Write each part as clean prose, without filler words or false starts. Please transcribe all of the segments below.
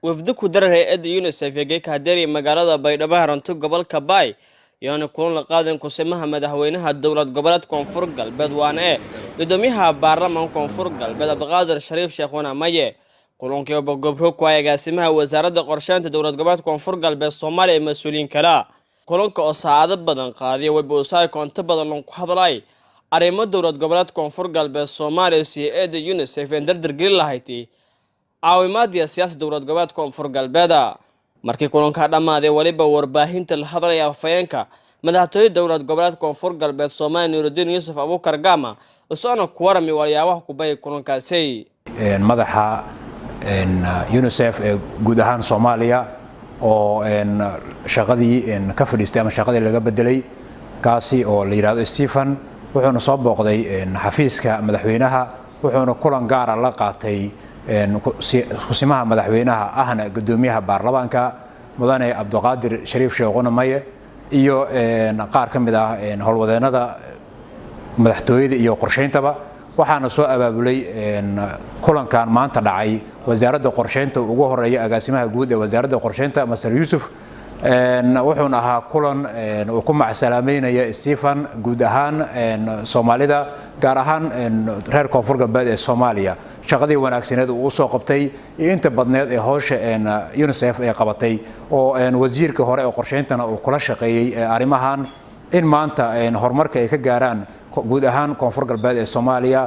wafdi ku darar hay'adda UNICEF ee geeka hadeeri magaalada Baydhabo haranto gobolka Bay yaana kulan la qaadan kusamaha madaxweynaha dowlad goboleed Koonfur Galbeed waana gudoomiyaha baarlamaanka Koonfur Galbeed Abdulqaadir Shariif Sheekh Maye kulankii oo gobro ku agaasimaha wasaaradda qorsheynta dowlad goboleed Koonfur Galbeed Soomaaliya ee mas'uuliyiin kala kulanka oo saacado badan qaadiyo website koonto badan lagu hadlay arrimo dowlad goboleed Koonfur Galbeed Soomaaliya si hay'adda UNICEF ee dardargelin lahayd caawimaadii siyaasadda dowlad goboleed Koonfur Galbeed markii kulanka dhamaaday waliba warbaahinta la hadlaya afayeenka madaxtooyada dowlad goboleed Koonfur Galbeed Soomaaliya Nuruddin Yuusuf Abuukar Gama oo ku warami waliyaabaha ku bay kulankaasi madaxa UNICEF ee guud ahaan Soomaaliya oo shaqadii ka fadhiistay ama shaqadii laga bedelay kaasi oo la yiraahdo Stephen wuxuuna soo booqday xafiiska madaxweynaha wuxuuna kulan gaar ah la qaatay kusimaha madaxweynaha ahna gudoomiyaha baarlamaanka mudane Abdulqaadir Shariif Sheekh Maye iyo qaar kamid ah howlwadeenada madaxtooyada iyo qorsheyntaba waxaana soo abaabulay kulankan maanta dhacay wasaaradda qorsheynta ugu horeeya agaasimaha guud ee wasaaradda qorsheynta Masar Yuusuf wuxuuna ahaa kulan uu ku macsalaameynaya Stephen guud ahaan Soomaalida gaar ahaan reer Koonfur Galbeed ee Soomaaliya shaqadii wanaagsaneed uu soo qabtay inta badneed ee hawsha UNICEF ay qabatay oo wasiirka hore ee qorsheyntana uu kula shaqeeyay arrimahan in maanta horumarka ay ka gaaraan guud ahaan Koonfur Galbeed ee Soomaaliya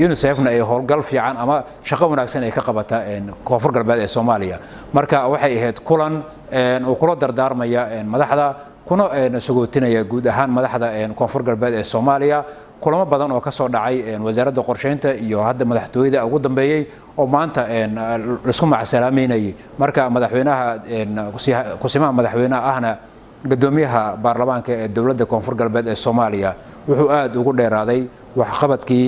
UNICEFna ay howlgal fiican ama shaqo wanaagsan ay ka qabata Koonfur Galbeed ee Soomaaliya marka waxay ahayd kulan oo kula dardaarmaya madaxda kuna sagootinaya guud ahaan madaxda Koonfur Galbeed ee Soomaaliya kulamo badan oo ka soo dhacay wasaaradda qorsheynta iyo hadda madaxtooyada ugu dambeeyay oo maanta isku macsalaameynay marka madaxweynaha kusimaha madaxweynaha ahna gudoomiyaha baarlamaanka ee dowladda Koonfur Galbeed ee Soomaaliya wuxuu aad ugu dheeraaday wax qabadkii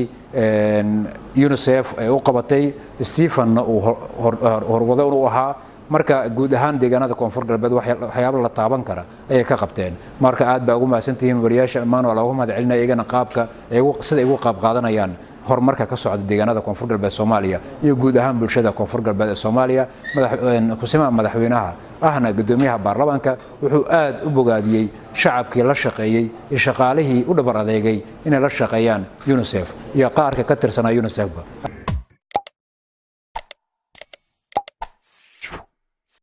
UNICEF ay u qabatay Stephen uu horwado u ahaa marka guud ahaan deegaanada Koonfur Galbeed waxyaabo la taaban kara ay ka qabteen marka aad baa ugu maasantihiin wariyaasha ammaan oo lagu mahadcelinay iyagana qaabka sida ugu qaab qaadanayaan horumarka ka socda deegaanada Koonfur Galbeed Soomaaliya iyo guud ahaan bulshada Koonfur Galbeed ee Soomaaliya kusimaha madaxweynaha ahna gudoomiyaha baarlamaanka wuxuu aad u bogaadiyay shacabkii la shaqeeyay iyo shaqaalihii u dhabar adeegay inay la shaqeeyaan UNICEF iyo qaarka ka tirsanaa UNICEF